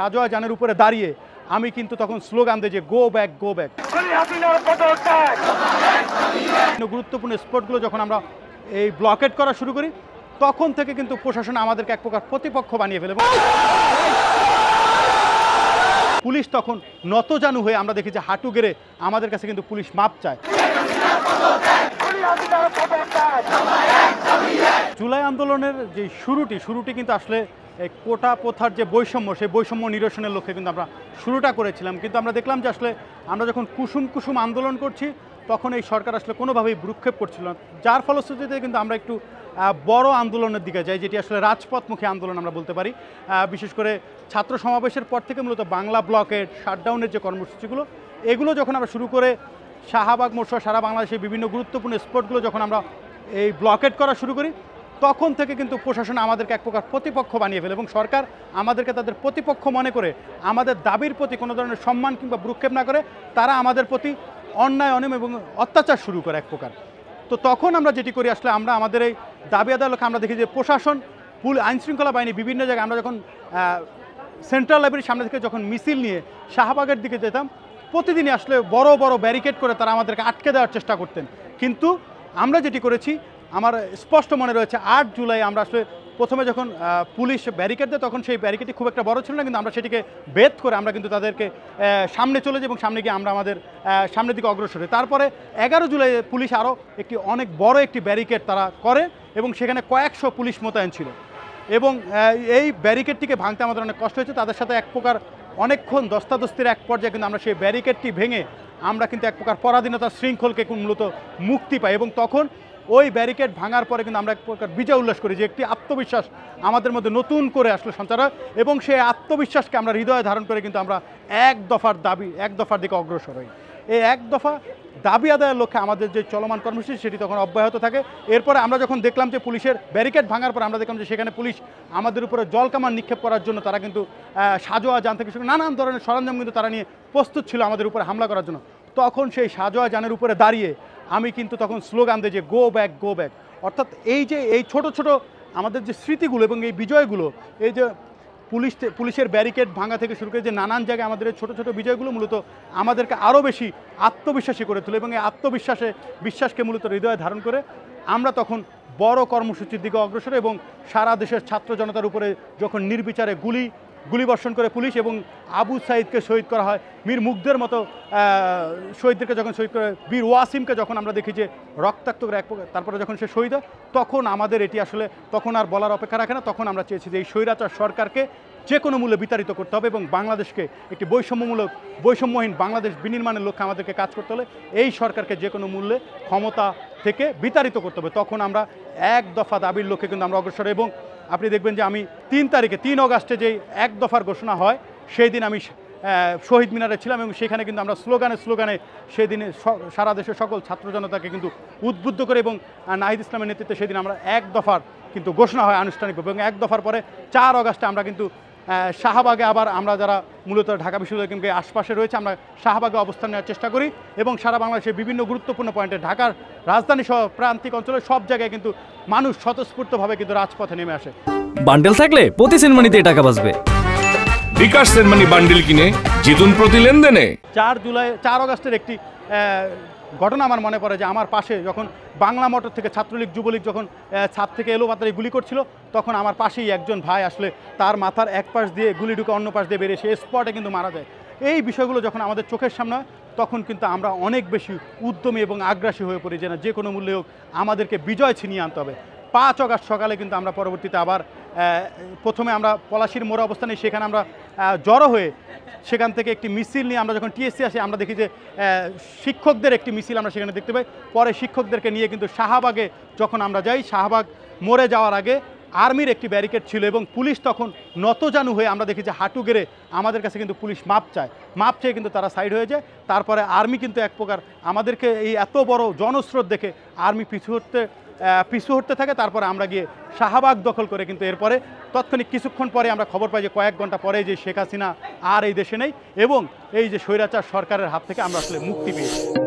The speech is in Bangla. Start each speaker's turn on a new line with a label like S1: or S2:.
S1: সাজোয়া যানের উপরে দাঁড়িয়ে আমি কিন্তু তখন স্লোগান দিই যে গো ব্যাক গো ব্যাক। গুরুত্বপূর্ণ স্পটগুলো যখন আমরা এই ব্লকেট করা শুরু করি তখন থেকে কিন্তু প্রশাসন আমাদেরকে এক প্রকার প্রতিপক্ষ বানিয়ে ফেলে। পুলিশ তখন নতজানু হয়ে আমরা দেখি যে হাঁটু গেড়ে আমাদের কাছে কিন্তু পুলিশ মাপ চায়। জুলাই আন্দোলনের যে শুরুটি কিন্তু আসলে কোটা প্রথার যে বৈষম্য সেই বৈষম্য নিরসনের লক্ষ্যে কিন্তু আমরা শুরুটা করেছিলাম, কিন্তু আমরা দেখলাম যে আসলে আমরা যখন কুসুম আন্দোলন করছি তখন এই সরকার আসলে কোনোভাবেই ভ্রুক্ষেপ করছিল না, যার ফলশ্রুতিতে কিন্তু আমরা একটু বড় আন্দোলনের দিকে যাই, যেটি আসলে রাজপথমুখী আন্দোলন আমরা বলতে পারি। বিশেষ করে ছাত্র সমাবেশের পর থেকে মূলত বাংলা ব্লকের শাটডাউনের যে কর্মসূচিগুলো এগুলো যখন আমরা শুরু করে শাহবাগ মোড় সহ সারা বাংলাদেশের বিভিন্ন গুরুত্বপূর্ণ স্পটগুলো যখন আমরা এই ব্লকেট করা শুরু করি তখন থেকে কিন্তু প্রশাসন আমাদেরকে এক প্রকার প্রতিপক্ষ বানিয়ে ফেলে এবং সরকার আমাদেরকে তাদের প্রতিপক্ষ মনে করে আমাদের দাবির প্রতি কোনো ধরনের সম্মান কিংবা ভ্রুক্ষেপ না করে তারা আমাদের প্রতি অন্যায় অনিয়ম এবং অত্যাচার শুরু করে এক প্রকার। তো তখন আমরা যেটি করি আসলে আমরা আমাদের এই দাবি আদায়ের লক্ষ্যে আমরা দেখি যে প্রশাসন আইনশৃঙ্খলা বাহিনী বিভিন্ন জায়গায় আমরা যখন সেন্ট্রাল লাইব্রেরির সামনে থেকে যখন মিছিল নিয়ে শাহবাগের দিকে যেতাম প্রতিদিনই আসলে বড় বড় ব্যারিকেড করে তারা আমাদেরকে আটকে দেওয়ার চেষ্টা করতেন, কিন্তু আমরা যেটি করেছি আমার স্পষ্ট মনে রয়েছে 8 জুলাই আমরা আসলে প্রথমে যখন পুলিশ ব্যারিকেড দেয় তখন সেই ব্যারিকেডটি খুব একটা বড় ছিল না, কিন্তু আমরা সেটিকে ভেদ করে আমরা কিন্তু তাদেরকে সামনে চলে যাই এবং সামনে গিয়ে আমরা আমাদের সামনের দিকে অগ্রসর হই। তারপরে 11 জুলাই পুলিশ আরও অনেক বড় একটি ব্যারিকেড তারা করে এবং সেখানে কয়েকশো পুলিশ মোতায়েন ছিল এবং এই ব্যারিকেডটিকে ভাঙতে আমাদের অনেক কষ্ট হয়েছে। তাদের সাথে এক প্রকার অনেকক্ষণ দস্তাদস্তির এক পর্যায়ে কিন্তু আমরা সেই ব্যারিকেডটি ভেঙে আমরা কিন্তু এক প্রকার পরাধীনতার শৃঙ্খলকে মূলত মুক্তি পাই এবং তখন ওই ব্যারিকেড ভাঙার পরে কিন্তু আমরা এক প্রকার বিজয় উল্লাস করি যে একটি আত্মবিশ্বাস আমাদের মধ্যে নতুন করে আসলে সঞ্চার হয় এবং সেই আত্মবিশ্বাসকে আমরা হৃদয়ে ধারণ করে কিন্তু আমরা এক দফার দিকে অগ্রসর হই। এই এক দফা দাবি আদায়ের লক্ষ্যে আমাদের যে চলমান কর্মসূচি সেটি তখন অব্যাহত থাকে। এরপরে আমরা যখন দেখলাম যে পুলিশের ব্যারিকেড ভাঙার পর আমরা দেখলাম যে সেখানে পুলিশ আমাদের উপরে জলকামান নিক্ষেপ করার জন্য তারা কিন্তু সাজোয়া যান থেকে নানান ধরনের সরঞ্জাম কিন্তু তারা নিয়ে প্রস্তুত ছিল আমাদের উপরে হামলা করার জন্য। তখন সেই সাজোয়া যানের উপরে দাঁড়িয়ে আমি কিন্তু তখন স্লোগান দিই যে গো ব্যাক গো ব্যাক। অর্থাৎ এই ছোট ছোট আমাদের যে স্মৃতিগুলো এবং এই বিজয়গুলো, এই যে পুলিশের ব্যারিকেড ভাঙা থেকে শুরু করে যে নানান জায়গায় আমাদের এই ছোটো ছোটো বিজয়গুলো মূলত আমাদেরকে আরও বেশি আত্মবিশ্বাসী করে তোলে এবং এই বিশ্বাসকে মূলত হৃদয়ে ধারণ করে আমরা তখন বড় কর্মসূচির দিকে অগ্রসর এবং সারা দেশের ছাত্র জনতার উপরে যখন নির্বিচারে গুলিবর্ষণ করে পুলিশ এবং আবু সাইদকে শহীদ করা হয়, মীর মুগ্ধের মতো শহীদদেরকে যখন শহীদ করে, বীর ওয়াসিমকে যখন আমরা দেখি যে রক্তাক্ত করে তারপরে যখন সে শহীদ হয় তখন আমাদের এটি আসলে তখন আর বলার অপেক্ষা রাখে না। তখন আমরা চেয়েছি যে এই স্বৈরাচার সরকারকে যে কোনো মূল্যে বিতাড়িত করতে হবে এবং বাংলাদেশকে একটি বৈষম্যহীন বাংলাদেশ বিনির্মাণের লক্ষ্যে আমাদেরকে কাজ করতে হলে এই সরকারকে যে কোনো মূল্যে ক্ষমতা থেকে বিতাড়িত করতে হবে। তখন আমরা এক দফা দাবির লক্ষ্যে কিন্তু আমরা অগ্রসর এবং আপনি দেখবেন যে আমি 3 অগাস্টে যেই এক দফার ঘোষণা হয় সেই দিন আমি শহীদ মিনারে ছিলাম এবং সেখানে কিন্তু আমরা স্লোগানে সেই দিনে সারা দেশের সকল ছাত্র জনতাকে কিন্তু উদ্বুদ্ধ করে এবং নাহিদ ইসলামের নেতৃত্বে সেদিন আমরা এক দফার কিন্তু ঘোষণা হয় আনুষ্ঠানিকভাবে এবং এক দফার পরে 4 অগাস্টে আমরা কিন্তু শাহবাগে আবার আমরা যারা মূলত ঢাকা বিশ্ববিদ্যালয়ের আশপাশে রয়েছে আমরা শাহবাগে অবস্থান নেওয়ার চেষ্টা করি এবং সারা বাংলাদেশের বিভিন্ন গুরুত্বপূর্ণ পয়েন্টে ঢাকার রাজধানী সহ প্রান্তিক অঞ্চলে সব জায়গায় কিন্তু মানুষ স্বতঃস্ফূর্তভাবে কিন্তু রাজপথে নেমে আসে।
S2: বান্ডেল থাকলে প্রতি সেনমানিতে টাকা বাঁচবে।
S3: বিকাশ সেনমানি বান্ডেল কিনে জিতুন প্রতি লেনদেনে।
S1: 4 অগাস্টের একটি ঘটনা আমার মনে পড়ে যে আমার পাশে যখন বাংলা মোটর থেকে ছাত্রলীগ যুবলীগ যখন ছাদ থেকে এলোপাতাড়ি গুলি করছিল তখন আমার পাশেই একজন ভাই আসলে তার মাথার এক পাশ দিয়ে গুলি ঢুকে অন্য পাশ দিয়ে বেরিয়ে সে স্পটে কিন্তু মারা যায়। এই বিষয়গুলো যখন আমাদের চোখের সামনে হয় তখন কিন্তু আমরা অনেক বেশি উদ্যমী এবং আগ্রাসী হয়ে পড়ি যে না যে কোনো মূল্যে হোক আমাদেরকে বিজয় ছিনিয়ে আনতে হবে। 5 অগাস্ট সকালে কিন্তু আমরা পরবর্তীতে আবার প্রথমে আমরা পলাশীর মোড় অবস্থানে সেখানে আমরা জড়ো হয়ে সেখান থেকে একটি মিছিল নিয়ে আমরা যখন টিএসসি আসি আমরা দেখি যে শিক্ষকদের একটি মিছিল আমরা সেখানে দেখতে পাই। পরে শিক্ষকদেরকে নিয়ে কিন্তু শাহবাগে যখন আমরা যাই শাহবাগ মোড়ে যাওয়ার আগে আর্মির একটি ব্যারিকেড ছিল এবং পুলিশ তখন নতজানু হয়ে আমরা দেখি যে হাঁটু গেড়ে আমাদের কাছে কিন্তু পুলিশ মাপ চেয়ে কিন্তু তারা সাইড হয়ে যায়। তারপরে আর্মি কিন্তু এক প্রকার আমাদেরকে এই এত বড় জনস্রোত দেখে আর্মি পিছু হটতে থাকে। তারপরে আমরা গিয়ে শাহবাগ দখল করে কিন্তু এরপরে তৎক্ষণিক কিছুক্ষণ পরে আমরা খবর পাই যে কয়েক ঘন্টা পরে যে শেখ হাসিনা আর এই দেশে নেই এবং এই যে স্বৈরাচার সরকারের হাত থেকে আমরা আসলে মুক্তি পেয়েছি।